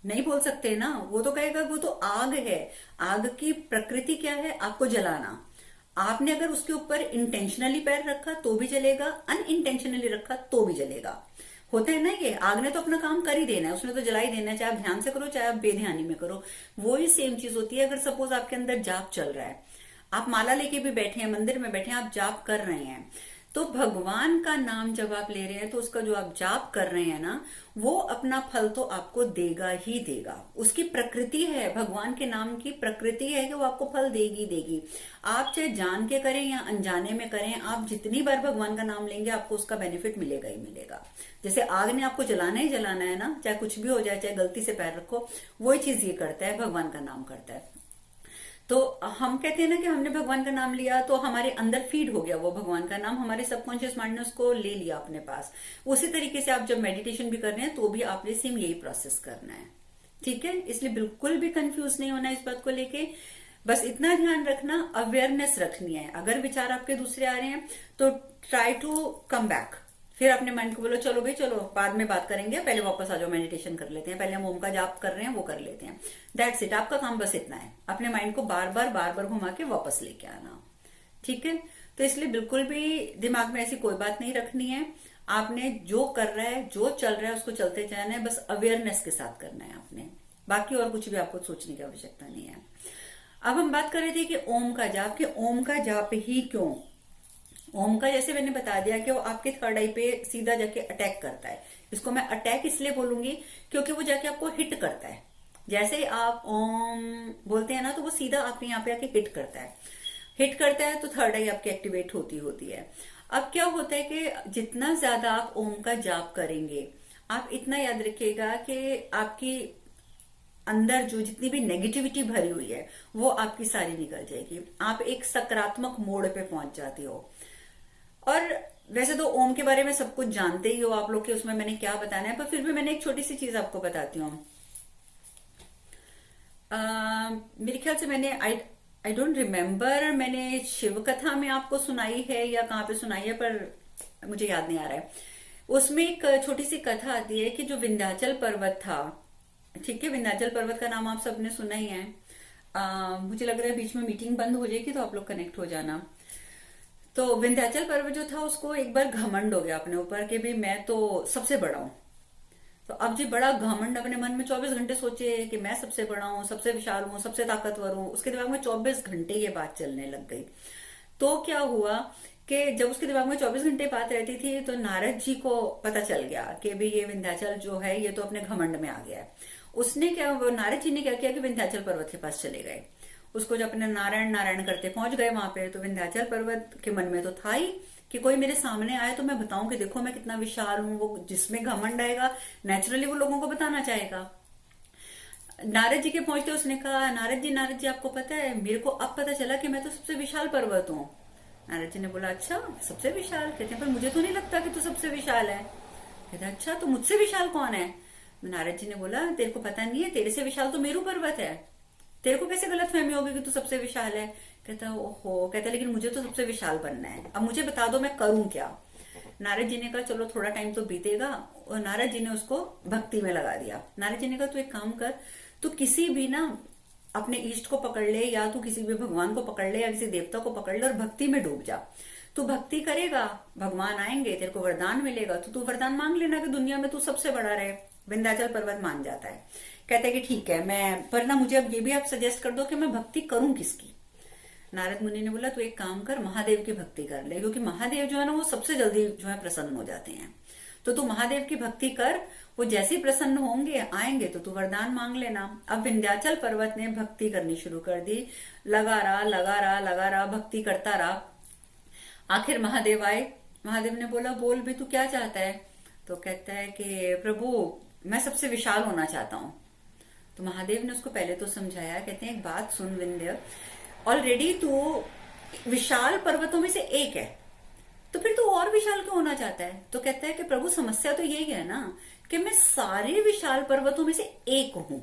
नहीं बोल सकते ना। वो तो कहेगा वो तो आग है, आग की प्रकृति क्या है, आपको जलाना। आपने अगर उसके ऊपर इंटेंशनली पैर रखा तो भी जलेगा, अनइंटेंशनली रखा तो भी जलेगा। होता है ना, ये आग ने तो अपना काम कर ही देना है, उसने तो जला ही देना है, चाहे आप ध्यान से करो चाहे आप बेध्यानी में करो, वो ही सेम चीज होती है। अगर सपोज आपके अंदर जाप चल रहा है, आप माला लेके भी बैठे हैं, मंदिर में बैठे हैं, आप जाप कर रहे हैं, तो भगवान का नाम जब आप ले रहे हैं तो उसका जो आप जाप कर रहे हैं ना, वो अपना फल तो आपको देगा ही देगा। उसकी प्रकृति है, भगवान के नाम की प्रकृति है कि वो आपको फल देगी देगी। आप चाहे जान के करें या अनजाने में करें, आप जितनी बार भगवान का नाम लेंगे आपको उसका बेनिफिट मिलेगा ही मिलेगा। जैसे आग ने आपको जलाना ही जलाना है ना, चाहे कुछ भी हो जाए, चाहे गलती से पैर रखो, वही चीज ये करता है, भगवान का नाम करता है। तो हम कहते हैं ना कि हमने भगवान का नाम लिया तो हमारे अंदर फीड हो गया वो भगवान का नाम, हमारे सबकॉन्शियस माइंड ने उसको ले लिया अपने पास। उसी तरीके से आप जब मेडिटेशन भी कर रहे हैं तो भी आपने सेम यही प्रोसेस करना है, ठीक है। इसलिए बिल्कुल भी कंफ्यूज नहीं होना इस बात को लेके, बस इतना ध्यान रखना, अवेयरनेस रखनी है। अगर विचार आपके दूसरे आ रहे हैं तो ट्राई टू कम बैक, फिर अपने माइंड को बोलो चलो भाई चलो बाद में बात करेंगे, पहले वापस आ जाओ, मेडिटेशन कर लेते हैं, पहले हम ओम का जाप कर रहे हैं वो कर लेते हैं। दैट्स इट, आपका काम बस इतना है, अपने माइंड को बार बार घुमा के वापस लेके आना, ठीक है। तो इसलिए बिल्कुल भी दिमाग में ऐसी कोई बात नहीं रखनी है। आपने जो कर रहा है, जो चल रहा है उसको चलते जाना है, बस अवेयरनेस के साथ करना है आपने, बाकी और कुछ भी आपको सोचने की आवश्यकता नहीं है। अब हम बात कर रहे थे कि ओम का जाप, कि ओम का जाप ही क्यों। ओम का जैसे मैंने बता दिया कि वो आपके थर्ड आई पे सीधा जाके अटैक करता है। इसको मैं अटैक इसलिए बोलूंगी क्योंकि वो जाके आपको हिट करता है। जैसे ही आप ओम बोलते हैं ना तो वो सीधा आपके यहाँ पे आके हिट करता है। हिट करता है तो थर्ड आई आपकी एक्टिवेट होती है। अब क्या होता है कि जितना ज्यादा आप ओम का जाप करेंगे, आप इतना याद रखिएगा कि आपकी अंदर जो जितनी भी नेगेटिविटी भरी हुई है वो आपकी सारी निकल जाएगी। आप एक सकारात्मक मोड़ पे पहुंच जाते हो। और वैसे तो ओम के बारे में सब कुछ जानते ही हो आप लोग, कि उसमें मैंने क्या बताना है, पर फिर भी मैंने एक छोटी सी चीज आपको बताती हूँ। मेरे ख्याल से मैंने आई डोंट रिमेम्बर मैंने शिव कथा में आपको सुनाई है या कहाँ पे सुनाई है, पर मुझे याद नहीं आ रहा है। उसमें एक छोटी सी कथा आती है कि जो विंध्याचल पर्वत था, ठीक है, विंध्याचल पर्वत का नाम आप सबने सुना ही है। मुझे लग रहा है बीच में मीटिंग बंद हो जाएगी तो आप लोग कनेक्ट हो जाना। तो विंध्याचल पर्वत जो था उसको एक बार घमंड हो गया अपने ऊपर कि भाई मैं तो सबसे बड़ा हूं। तो अब जी बड़ा घमंड अपने मन में 24 घंटे सोचे कि मैं सबसे बड़ा हूं, सबसे विशाल हूं, सबसे ताकतवर हूं। उसके दिमाग में 24 घंटे ये बात चलने लग गई। तो क्या हुआ कि जब उसके दिमाग में 24 घंटे बात रहती थी तो नारद जी को पता चल गया कि भाई ये विंध्याचल जो है ये तो अपने घमंड में आ गया है। उसने क्या, नारद जी ने क्या किया कि विंध्याचल पर्वत के पास चले गए। उसको जब अपने नारायण नारायण करते पहुंच गए वहां पे, तो विंध्याचल पर्वत के मन में तो था ही कि कोई मेरे सामने आए तो मैं बताऊं कि देखो मैं कितना विशाल हूं। वो जिसमें घमंड आएगा नेचुरली वो लोगों को बताना चाहेगा। नारद जी के पहुंचते उसने कहा, नारद जी आपको पता है मेरे को अब पता चला कि मैं तो सबसे विशाल पर्वत हूँ। नारद जी ने बोला अच्छा सबसे विशाल, कहते हैं पर मुझे तो नहीं लगता कि तू सबसे विशाल है। कहते अच्छा तो मुझसे विशाल कौन है। नारद जी ने बोला तेरे को पता नहीं है, तेरे से विशाल तो मेरू पर्वत है, तेरे को कैसे गलतफहमी होगी कि तू सबसे विशाल है। कहता ओहो, कहता लेकिन मुझे तो सबसे विशाल बनना है, अब मुझे बता दो मैं करूं क्या। नारद जी ने कहा चलो थोड़ा टाइम तो बीतेगा, और नारद जी ने उसको भक्ति में लगा दिया। नारद जी ने कहा तू एक काम कर, तू किसी भी ना अपने इष्ट को पकड़ ले, या तू किसी भी भगवान को पकड़ ले या किसी देवता को पकड़ ले और भक्ति में डूब जा। तू भक्ति करेगा, भगवान आएंगे, तेरे को वरदान मिलेगा, तो तू वरदान मांग लेना कि दुनिया में तू सबसे बड़ा रहे। विंध्याचल पर्वत मान जाता है, कहता है कि ठीक है मैं, पर ना मुझे अब ये भी आप सजेस्ट कर दो कि मैं भक्ति करूं किसकी। नारद मुनि ने बोला तू एक काम कर, महादेव की भक्ति कर ले, क्योंकि महादेव जो है ना वो सबसे जल्दी जो है प्रसन्न हो जाते हैं। तो तू महादेव की भक्ति कर, वो जैसे ही प्रसन्न होंगे आएंगे तो तू वरदान मांग लेना। अब विंध्याचल पर्वत ने भक्ति करनी शुरू कर दी, लगा रहा भक्ति करता रहा। आखिर महादेव आए। महादेव ने बोला बोल भी तू क्या चाहता है। तो कहता है कि प्रभु मैं सबसे विशाल होना चाहता हूं। तो महादेव ने उसको पहले तो समझाया, कहते हैं एक बात सुन विंध्य, ऑलरेडी तू विशाल पर्वतों में से एक है, तो फिर तू और विशाल क्यों होना चाहता है। तो कहता है कि प्रभु समस्या तो यही है ना कि मैं सारे विशाल पर्वतों में से एक हूं,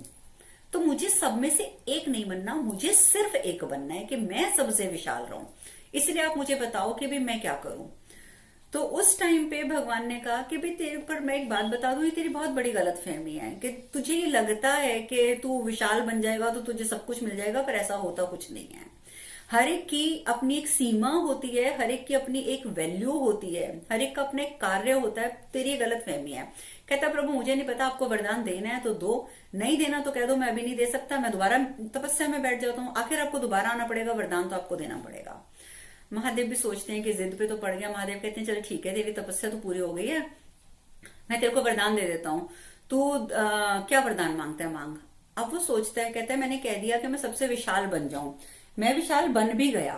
तो मुझे सब में से एक नहीं बनना, मुझे सिर्फ एक बनना है कि मैं सबसे विशाल रहूं। इसलिए आप मुझे बताओ कि भाई मैं क्या करूं। तो उस टाइम पे भगवान ने कहा कि भाई तेरे पर मैं एक बात बता दूं, ये तेरी बहुत बड़ी गलतफहमी है कि तुझे ये लगता है कि तू विशाल बन जाएगा तो तुझे सब कुछ मिल जाएगा, पर ऐसा होता कुछ नहीं है। हर एक की अपनी एक सीमा होती है, हर एक की अपनी एक वैल्यू होती है, हर एक का अपने कार्य होता है। तेरी गलत फहमी है। कहता प्रभु मुझे नहीं पता, आपको वरदान देना है तो दो, नहीं देना तो कह दो मैं अभी नहीं दे सकता, मैं दोबारा तपस्या में बैठ जाता हूँ। आखिर आपको दोबारा आना पड़ेगा, वरदान तो आपको देना पड़ेगा। महादेव भी सोचते हैं कि जिद पे तो पड़ गया। महादेव कहते हैं चलो ठीक है, तेरी तपस्या तो पूरी हो गई है, मैं तेरे को वरदान दे देता हूँ। तू क्या वरदान मांगता है, मांग। अब वो सोचता है, कहता है मैंने कह दिया कि मैं सबसे विशाल बन जाऊं, मैं विशाल बन भी गया।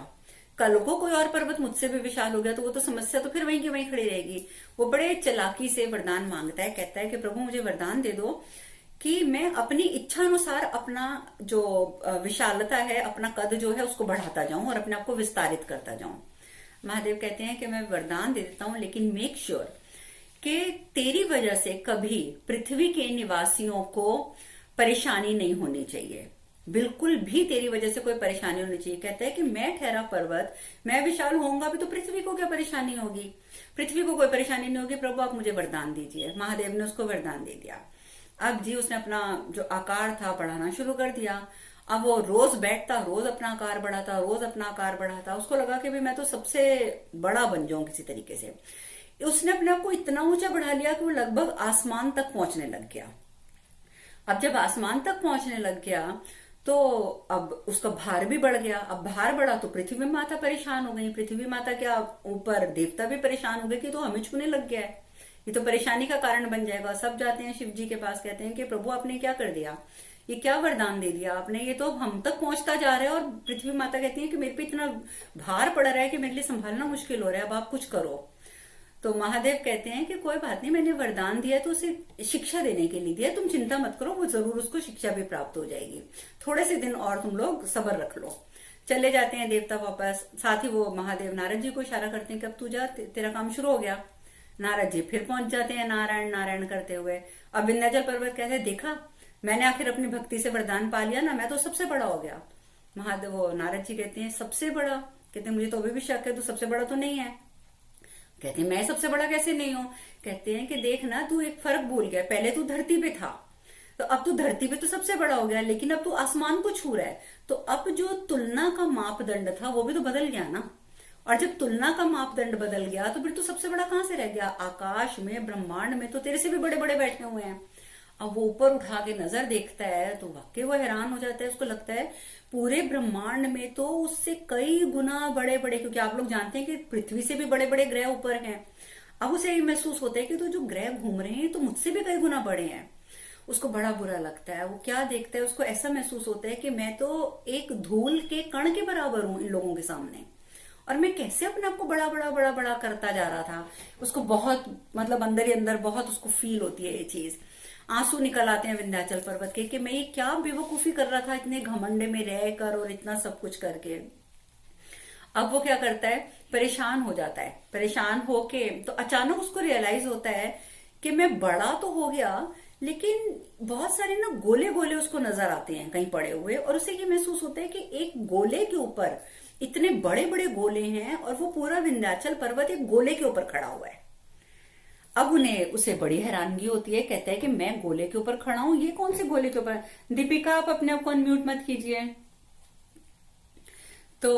कल को कोई और पर्वत मुझसे भी विशाल हो गया तो वो तो समस्या तो फिर वहीं की वहीं खड़ी रहेगी। वो बड़े चालाकी से वरदान मांगता है, कहता है कि प्रभु मुझे वरदान दे दो कि मैं अपनी इच्छा अनुसार अपना जो विशालता है, अपना कद जो है उसको बढ़ाता जाऊं और अपने आप को विस्तारित करता जाऊं। महादेव कहते हैं कि मैं वरदान दे देता हूं, लेकिन मेक श्योर कि तेरी वजह से कभी पृथ्वी के निवासियों को परेशानी नहीं होनी चाहिए, बिल्कुल भी तेरी वजह से कोई परेशानी होनी चाहिए। कहता है कि मैं ठहरा पर्वत, मैं विशाल होऊंगा भी तो पृथ्वी को क्या परेशानी होगी, पृथ्वी को कोई परेशानी नहीं होगी। प्रभु आप मुझे वरदान दीजिए। महादेव ने उसको वरदान दे दिया। अब जी उसने अपना जो आकार था बढ़ाना शुरू कर दिया। अब वो रोज बैठता, रोज अपना आकार बढ़ाता, रोज अपना आकार बढ़ाता। उसको लगा कि भाई मैं तो सबसे बड़ा बन जाऊं किसी तरीके से। उसने अपने आप को इतना ऊंचा बढ़ा लिया कि वो लगभग आसमान तक पहुंचने लग गया। अब जब आसमान तक पहुंचने लग गया तो अब उसका भार भी बढ़ गया। अब भार बढ़ा तो पृथ्वी माता परेशान हो गई। पृथ्वी माता क्या, ऊपर देवता भी परेशान हो गए कि तो हमें छूने लग गया है, ये तो परेशानी का कारण बन जाएगा। सब जाते हैं शिव जी के पास, कहते हैं कि प्रभु आपने क्या कर दिया, ये क्या वरदान दे दिया आपने, ये तो हम तक पहुंचता जा रहा है। और पृथ्वी माता कहती है कि मेरे पे इतना भार पड़ रहा है कि मेरे लिए संभालना मुश्किल हो रहा है, अब आप कुछ करो। तो महादेव कहते हैं कि कोई बात नहीं, मैंने वरदान दिया तो उसे शिक्षा देने के लिए दिया, तुम चिंता मत करो, वो जरूर उसको शिक्षा भी प्राप्त हो जाएगी, थोड़े से दिन और तुम लोग सब्र रख लो। चले जाते हैं देवता वापस। साथ ही वो महादेव नारद जी को इशारा करते हैं कि अब तू जा, तेरा काम शुरू हो गया। नारद जी फिर पहुंच जाते हैं नारायण नारायण करते हुए। अब विंध्याचल पर्वत कहते हैं देखा मैंने आखिर अपनी भक्ति से वरदान पा लिया ना, मैं तो सबसे बड़ा हो गया। महादेव नारद जी कहते हैं सबसे बड़ा, कहते हैं मुझे तो अभी भी शक है, तू सबसे बड़ा तो नहीं है। कहते हैं मैं सबसे बड़ा कैसे नहीं हूं। कहते हैं कि देख ना तू एक फर्क भूल गया, पहले तू धरती पे था तो अब तू धरती पे तो सबसे बड़ा हो गया, लेकिन अब तू आसमान को छू रहा है तो अब जो तुलना का मापदंड था वो भी तो बदल गया ना। और जब तुलना का मापदंड बदल गया तो फिर तू सबसे बड़ा कहां से रह गया। आकाश में ब्रह्मांड में तो तेरे से भी बड़े बड़े बैठे हुए हैं। अब वो ऊपर उठा के नजर देखता है तो वाकई वो हैरान हो जाता है। उसको लगता है पूरे ब्रह्मांड में तो उससे कई गुना बड़े बड़े, क्योंकि आप लोग जानते हैं कि पृथ्वी से भी बड़े बड़े ग्रह ऊपर हैं। अब उसे ये महसूस होता है कि तो जो ग्रह घूम रहे हैं तो मुझसे भी कई गुना बड़े हैं। उसको बड़ा बुरा लगता है। वो क्या देखता है, उसको ऐसा महसूस होता है कि मैं तो एक धूल के कण के बराबर हूं इन लोगों के सामने, और मैं कैसे अपने आप को बड़ा बड़ा बड़ा बड़ा करता जा रहा था। उसको बहुत मतलब अंदर ही अंदर बहुत उसको फील होती है ये चीज। आंसू निकल आते हैं विंध्याचल पर्वत के कि मैं ये क्या बेवकूफी कर रहा था इतने घमंडे में रहकर और इतना सब कुछ करके। अब वो क्या करता है, परेशान हो जाता है। परेशान होके तो अचानक उसको रियलाइज होता है कि मैं बड़ा तो हो गया लेकिन बहुत सारे ना गोले गोले उसको नजर आते हैं कहीं पड़े हुए, और उसे ये महसूस होता है कि एक गोले के ऊपर इतने बड़े बड़े गोले हैं और वो पूरा विंध्याचल पर्वत एक गोले के ऊपर खड़ा हुआ है। अब उसे बड़ी हैरानगी होती है। कहता है कि मैं गोले के ऊपर खड़ा हूं, ये कौन से गोले के ऊपर। दीपिका आप अपने आप को अनम्यूट मत कीजिए। तो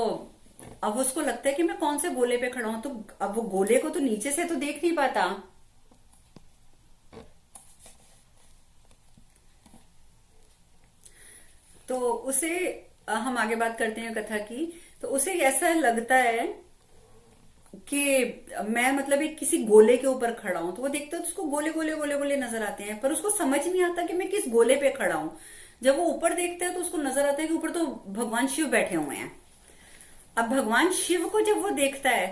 अब उसको लगता है कि मैं कौन से गोले पे खड़ा हूं। तो अब वो गोले को तो नीचे से तो देख नहीं पाता। तो उसे हम आगे बात करते हैं कथा की। तो उसे ऐसा लगता है कि मैं मतलब एक किसी गोले के ऊपर खड़ा हूं। तो वो देखता है तो उसको गोले गोले गोले गोले नजर आते हैं, पर उसको समझ नहीं आता कि मैं किस गोले पे खड़ा हूं। जब वो ऊपर देखता है तो उसको नजर आता है कि ऊपर तो भगवान शिव बैठे हुए हैं। अब भगवान शिव को जब वो देखता है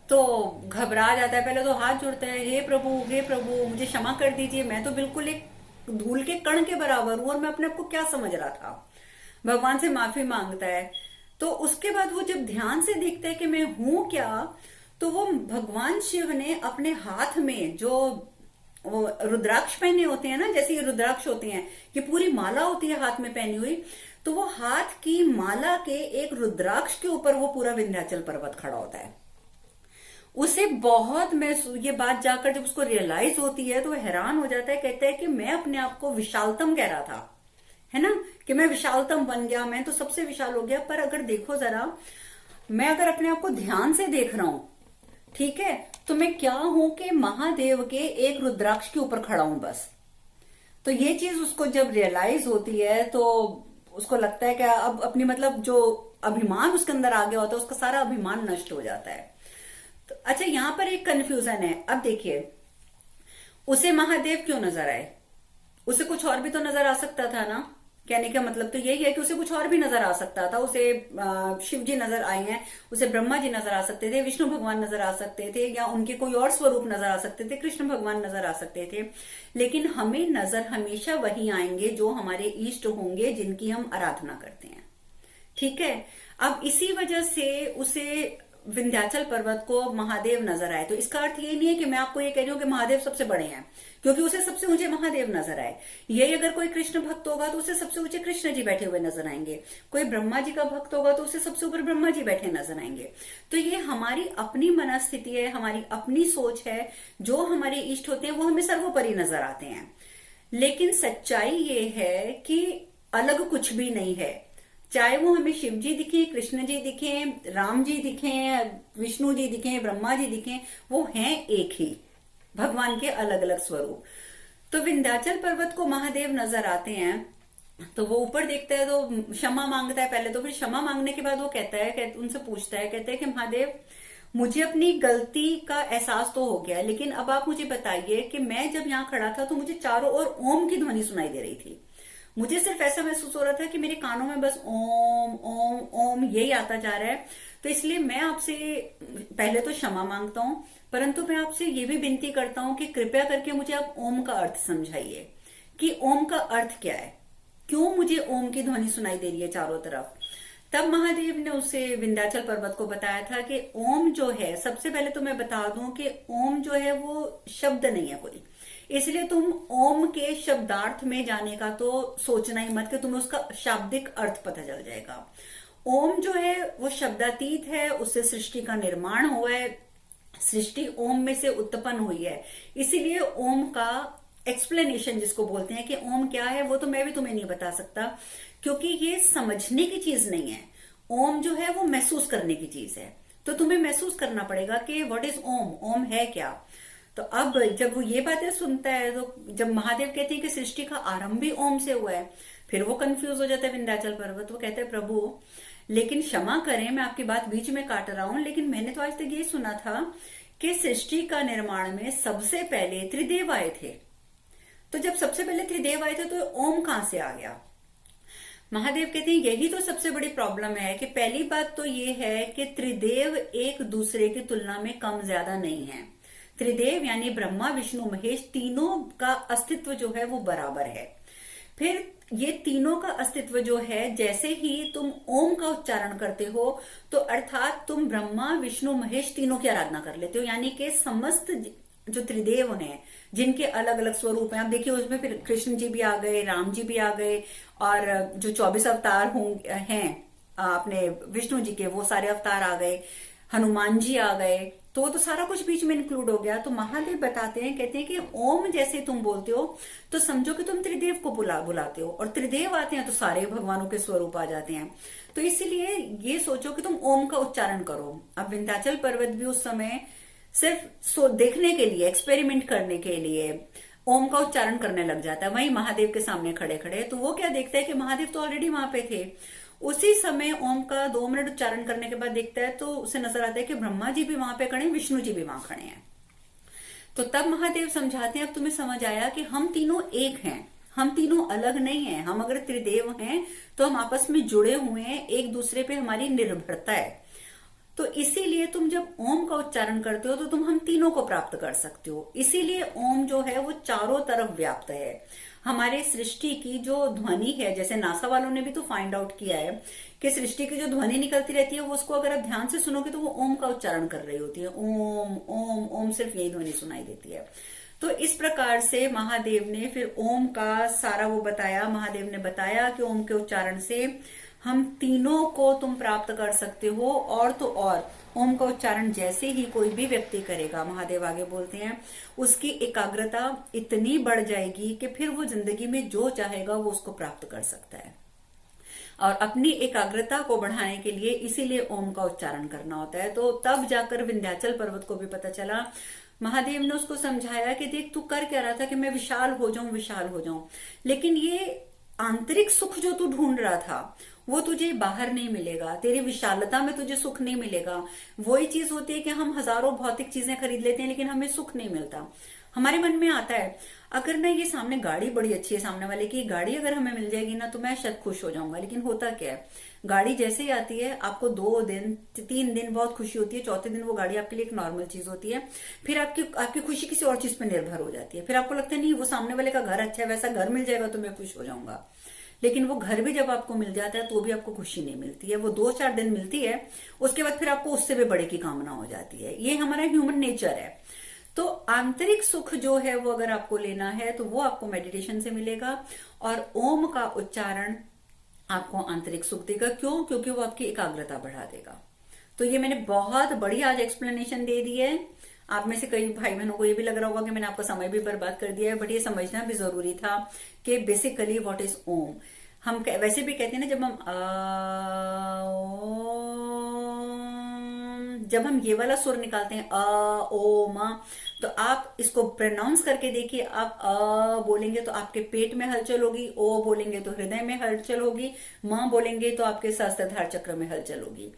तो घबरा जाता है। पहले तो हाथ जोड़ता है, हे प्रभु मुझे क्षमा कर दीजिए, मैं तो बिल्कुल एक धूल के कण के बराबर हूं और मैं अपने आप को क्या समझ रहा था। भगवान से माफी मांगता है। तो उसके बाद वो जब ध्यान से देखता है कि मैं हूं क्या, तो वो भगवान शिव ने अपने हाथ में जो वो रुद्राक्ष पहने होते हैं ना, जैसे ये रुद्राक्ष होते हैं, ये पूरी माला होती है हाथ में पहनी हुई, तो वो हाथ की माला के एक रुद्राक्ष के ऊपर वो पूरा विंध्याचल पर्वत खड़ा होता है। उसे बहुत ये बात जाकर जब उसको रियलाइज होती है तो वो हैरान हो जाता है। कहता है कि मैं अपने आप को विशालतम कह रहा था, है ना, कि मैं विशालतम बन गया, मैं तो सबसे विशाल हो गया। पर अगर देखो जरा, मैं अगर अपने आप को ध्यान से देख रहा हूं, ठीक है, तो मैं क्या हूं कि महादेव के एक रुद्राक्ष के ऊपर खड़ा हूं बस। तो ये चीज उसको जब रियलाइज होती है तो उसको लगता है कि अब अपनी मतलब जो अभिमान उसके अंदर आ गया होता है, उसका सारा अभिमान नष्ट हो जाता है। तो अच्छा, यहां पर एक कंफ्यूजन है। अब देखिए, उसे महादेव क्यों नजर आए? उसे कुछ और भी तो नजर आ सकता था ना। कहने का मतलब तो यही है कि उसे कुछ और भी नजर आ सकता था। उसे शिव जी नजर आए हैं, उसे ब्रह्मा जी नजर आ सकते थे, विष्णु भगवान नजर आ सकते थे, या उनके कोई और स्वरूप नजर आ सकते थे, कृष्ण भगवान नजर आ सकते थे। लेकिन हमें नजर हमेशा वही आएंगे जो हमारे इष्ट होंगे, जिनकी हम आराधना करते हैं। ठीक है। अब इसी वजह से उसे विंध्याचल पर्वत को महादेव नजर आए। तो इसका अर्थ ये नहीं है कि मैं आपको ये कह रही हूँ कि महादेव सबसे बड़े हैं, क्योंकि उसे सबसे ऊंचे महादेव नजर आए। यही अगर कोई कृष्ण भक्त होगा तो उसे सबसे ऊंचे कृष्ण जी बैठे हुए नजर आएंगे। कोई ब्रह्मा जी का भक्त होगा तो उसे सबसे ऊपर ब्रह्मा जी बैठे नजर आएंगे। तो ये हमारी अपनी मनस्थिति है, हमारी अपनी सोच है। जो हमारे इष्ट होते हैं वो हमें सर्वोपरि नजर आते हैं। लेकिन सच्चाई ये है कि अलग कुछ भी नहीं है। चाहे वो हमें शिव जी दिखे, कृष्ण जी दिखे, राम जी दिखे, विष्णु जी दिखे, ब्रह्मा जी दिखे, वो हैं एक ही भगवान के अलग अलग स्वरूप। तो विंध्याचल पर्वत को महादेव नजर आते हैं। तो वो ऊपर देखता है तो क्षमा मांगता है पहले। तो फिर क्षमा मांगने के बाद वो कहता है, उनसे पूछता है, कहते हैं कि महादेव, मुझे अपनी गलती का एहसास तो हो गया, लेकिन अब आप मुझे बताइए कि मैं जब यहाँ खड़ा था तो मुझे चारों ओर ओम की ध्वनि सुनाई दे रही थी। मुझे सिर्फ ऐसा महसूस हो रहा था कि मेरे कानों में बस ओम ओम ओम यही आता जा रहा है। तो इसलिए मैं आपसे पहले तो क्षमा मांगता हूं, परंतु मैं आपसे ये भी विनती करता हूं कि कृपया करके मुझे आप ओम का अर्थ समझाइए कि ओम का अर्थ क्या है, क्यों मुझे ओम की ध्वनि सुनाई दे रही है चारों तरफ। तब महादेव ने उसे विंध्याचल पर्वत को बताया था कि ओम जो है, सबसे पहले तो मैं बता दूं कि ओम जो है वो शब्द नहीं है कोई। इसलिए तुम ओम के शब्दार्थ में जाने का तो सोचना ही मत कि तुम्हें उसका शाब्दिक अर्थ पता चल जाएगा। ओम जो है वो शब्दातीत है, उससे सृष्टि का निर्माण हुआ है, सृष्टि ओम में से उत्पन्न हुई है। इसीलिए ओम का एक्सप्लेनेशन जिसको बोलते हैं कि ओम क्या है, वो तो मैं भी तुम्हें नहीं बता सकता, क्योंकि ये समझने की चीज नहीं है। ओम जो है वो महसूस करने की चीज है। तो तुम्हें महसूस करना पड़ेगा कि व्हाट इज ओम, ओम है क्या। तो अब जब वो ये बातें सुनता है, तो जब महादेव कहते हैं कि सृष्टि का आरंभ भी ओम से हुआ है, फिर वो कंफ्यूज हो जाता है विंध्याचल पर्वत। वो कहते हैं, प्रभु लेकिन क्षमा करें, मैं आपकी बात बीच में काट रहा हूं, लेकिन मैंने तो आज तक ये सुना था कि सृष्टि का निर्माण में सबसे पहले त्रिदेव आए थे। तो जब सबसे पहले त्रिदेव आए थे तो ओम कहां से आ गया? महादेव कहते हैं यही तो सबसे बड़ी प्रॉब्लम है कि पहली बात तो ये है कि त्रिदेव एक दूसरे की तुलना में कम ज्यादा नहीं है। त्रिदेव यानी ब्रह्मा विष्णु महेश, तीनों का अस्तित्व जो है वो बराबर है। फिर ये तीनों का अस्तित्व जो है, जैसे ही तुम ओम का उच्चारण करते हो तो अर्थात तुम ब्रह्मा विष्णु महेश तीनों की आराधना कर लेते हो। यानी कि समस्त जो त्रिदेव हैं, जिनके अलग अलग स्वरूप हैं, आप देखिए उसमें फिर कृष्ण जी भी आ गए, राम जी भी आ गए, और जो 24 अवतार हैं अपने विष्णु जी के, वो सारे अवतार आ गए, हनुमान जी आ गए, तो वो तो सारा कुछ बीच में इंक्लूड हो गया। तो महादेव बताते हैं, कहते हैं कि ओम जैसे तुम बोलते हो तो समझो कि तुम त्रिदेव को बुलाते हो, और त्रिदेव आते हैं तो सारे भगवानों के स्वरूप आ जाते हैं। तो इसलिए ये सोचो कि तुम ओम का उच्चारण करो। अब विंध्याचल पर्वत भी उस समय सिर्फ देखने के लिए, एक्सपेरिमेंट करने के लिए ओम का उच्चारण करने लग जाता है, वहीं महादेव के सामने खड़े खड़े। तो वो क्या देखता है कि महादेव तो ऑलरेडी वहां पे थे। उसी समय ओम का 2 मिनट उच्चारण करने के बाद देखता है तो उसे नजर आता है कि ब्रह्मा जी भी वहां पे खड़े हैं, विष्णु जी भी वहां खड़े हैं। तो तब महादेव समझाते हैं, अब तुम्हें समझ आया कि हम तीनों एक हैं, हम तीनों अलग नहीं हैं। हम अगर त्रिदेव हैं तो हम आपस में जुड़े हुए हैं, एक दूसरे पे हमारी निर्भरता है। तो इसीलिए तुम जब ओम का उच्चारण करते हो तो तुम हम तीनों को प्राप्त कर सकते हो। इसीलिए ओम जो है वो चारों तरफ व्याप्त है। हमारे सृष्टि की जो ध्वनि है, जैसे नासा वालों ने भी तो फाइंड आउट किया है कि सृष्टि की जो ध्वनि निकलती रहती है वो, उसको अगर आप ध्यान से सुनोगे तो वो ओम का उच्चारण कर रही होती है। ओम ओम ओम, सिर्फ यही ध्वनि सुनाई देती है। तो इस प्रकार से महादेव ने फिर ओम का सारा वो बताया। महादेव ने बताया कि ओम के उच्चारण से हम तीनों को तुम प्राप्त कर सकते हो। और तो और ओम का उच्चारण जैसे ही कोई भी व्यक्ति करेगा, महादेव आगे बोलते हैं, उसकी एकाग्रता इतनी बढ़ जाएगी कि फिर वो जिंदगी में जो चाहेगा वो उसको प्राप्त कर सकता है। और अपनी एकाग्रता को बढ़ाने के लिए इसीलिए ओम का उच्चारण करना होता है। तो तब जाकर विंध्याचल पर्वत को भी पता चला, महादेव ने उसको समझाया कि देख तू कर क्या रहा था कि मैं विशाल हो जाऊं, विशाल हो जाऊं, लेकिन ये आंतरिक सुख जो तू ढूंढ रहा था वो तुझे बाहर नहीं मिलेगा, तेरी विशालता में तुझे सुख नहीं मिलेगा। वही चीज होती है कि हम हजारों भौतिक चीजें खरीद लेते हैं लेकिन हमें सुख नहीं मिलता। हमारे मन में आता है अगर ना ये सामने गाड़ी बड़ी अच्छी है, सामने वाले की गाड़ी अगर हमें मिल जाएगी ना तो मैं शायद खुश हो जाऊंगा। लेकिन होता क्या है, गाड़ी जैसे ही आती है आपको 2 दिन 3 दिन बहुत खुशी होती है, चौथे दिन वो गाड़ी आपके लिए एक नॉर्मल चीज होती है। फिर आपकी आपकी खुशी किसी और चीज पर निर्भर हो जाती है। फिर आपको लगता है नहीं वो सामने वाले का घर अच्छा है, वैसा घर मिल जाएगा तो मैं खुश हो जाऊंगा। लेकिन वो घर भी जब आपको मिल जाता है तो भी आपको खुशी नहीं मिलती है, वो 2-4 दिन मिलती है, उसके बाद फिर आपको उससे भी बड़े की कामना हो जाती है। ये हमारा ह्यूमन नेचर है। तो आंतरिक सुख जो है वो अगर आपको लेना है तो वो आपको मेडिटेशन से मिलेगा। और ओम का उच्चारण आपको आंतरिक सुख देगा। क्यों? क्योंकि वो आपकी एकाग्रता बढ़ा देगा। तो ये मैंने बहुत बड़ी आज एक्सप्लेनेशन दे दी है। आप में से कई भाई बहनों को ये भी लग रहा होगा कि मैंने आपका समय भी बर्बाद कर दिया है, बट ये समझना भी जरूरी था कि बेसिकली व्हाट इज ओम। हम वैसे भी कहते हैं ना, जब हम ये वाला सुर निकालते हैं ओ मा, तो आप इसको प्रोनाउंस करके देखिए। आप बोलेंगे तो आपके पेट में हलचल होगी, ओ बोलेंगे तो हृदय में हलचल होगी, मां बोलेंगे तो आपके सहस्त्रधार चक्र में हलचल होगी।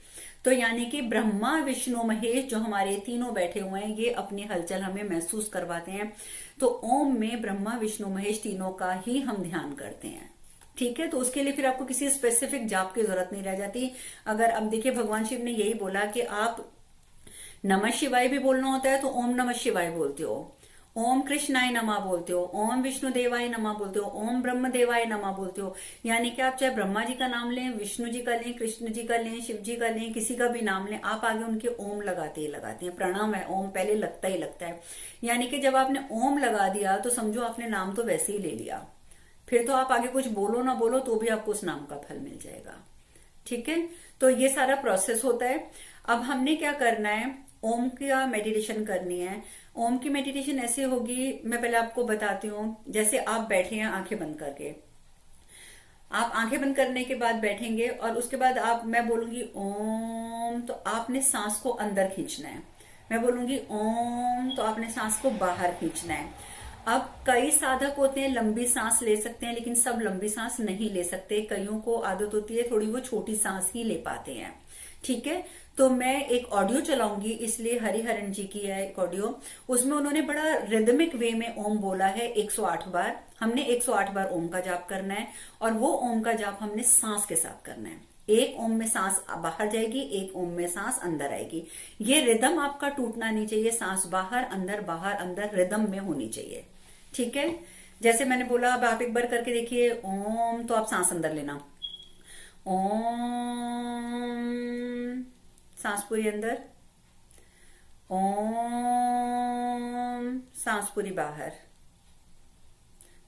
तो यानी कि ब्रह्मा विष्णु महेश जो हमारे तीनों बैठे हुए हैं ये अपनी हलचल हमें महसूस करवाते हैं। तो ओम में ब्रह्मा विष्णु महेश तीनों का ही हम ध्यान करते हैं। ठीक है, तो उसके लिए फिर आपको किसी स्पेसिफिक जाप की जरूरत नहीं रह जाती। अगर अब देखिए भगवान शिव ने यही बोला कि आप नमः शिवाय भी बोलना होता है तो ओम नमः शिवाय बोलते हो, ओम कृष्णाय नमः बोलते हो, ओम विष्णु देवाय नमः बोलते हो, ओम ब्रह्म देवाय नमः बोलते हो। यानी कि आप चाहे ब्रह्मा जी का नाम लें, विष्णु जी का लें, कृष्ण जी का लें, शिव जी का लें, किसी का भी नाम लें, आप आगे उनके ओम लगाते ही लगाते हैं। प्रणाम है, ओम पहले लगता ही लगता है। यानी कि जब आपने ओम लगा दिया तो समझो आपने नाम तो वैसे ही ले लिया, फिर तो आप आगे कुछ बोलो ना बोलो तो भी आपको उस नाम का फल मिल जाएगा। ठीक है, तो ये सारा प्रोसेस होता है। अब हमने क्या करना है, ओम का मेडिटेशन करनी है। ओम की मेडिटेशन ऐसे होगी, मैं पहले आपको बताती हूँ। जैसे आप बैठे हैं आंखें बंद करके, आप आंखें बंद करने के बाद बैठेंगे और उसके बाद मैं बोलूंगी ओम तो आपने सांस को अंदर खींचना है, मैं बोलूंगी ओम तो आपने सांस को बाहर खींचना है। अब कई साधक होते हैं लंबी सांस ले सकते हैं, लेकिन सब लंबी सांस नहीं ले सकते। कईयों को आदत होती है थोड़ी वो छोटी सांस ही ले पाते हैं। ठीक है, तो मैं एक ऑडियो चलाऊंगी, इसलिए हरिहरन जी की है एक ऑडियो, उसमें उन्होंने बड़ा रिदमिक वे में ओम बोला है 108 बार। हमने 108 बार ओम का जाप करना है और वो ओम का जाप हमने सांस के साथ करना है। एक ओम में सांस बाहर जाएगी, एक ओम में सांस अंदर आएगी। ये रिदम आपका टूटना नहीं चाहिए, सांस बाहर अंदर रिदम में होनी चाहिए। ठीक है, जैसे मैंने बोला अब आप एक बार करके देखिए ओम, तो आप सांस अंदर लेना, ओम, सांस पूरी अंदर, ओम, सांस पूरी बाहर,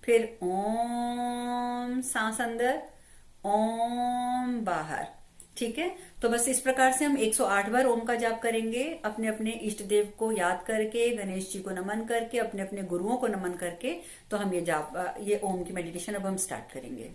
फिर ओम, सांस अंदर, ओम, बाहर। ठीक है, तो बस इस प्रकार से हम 108 बार ओम का जाप करेंगे, अपने अपने इष्ट देव को याद करके, गणेश जी को नमन करके, अपने अपने गुरुओं को नमन करके। तो हम ये ओम की मेडिटेशन अब हम स्टार्ट करेंगे।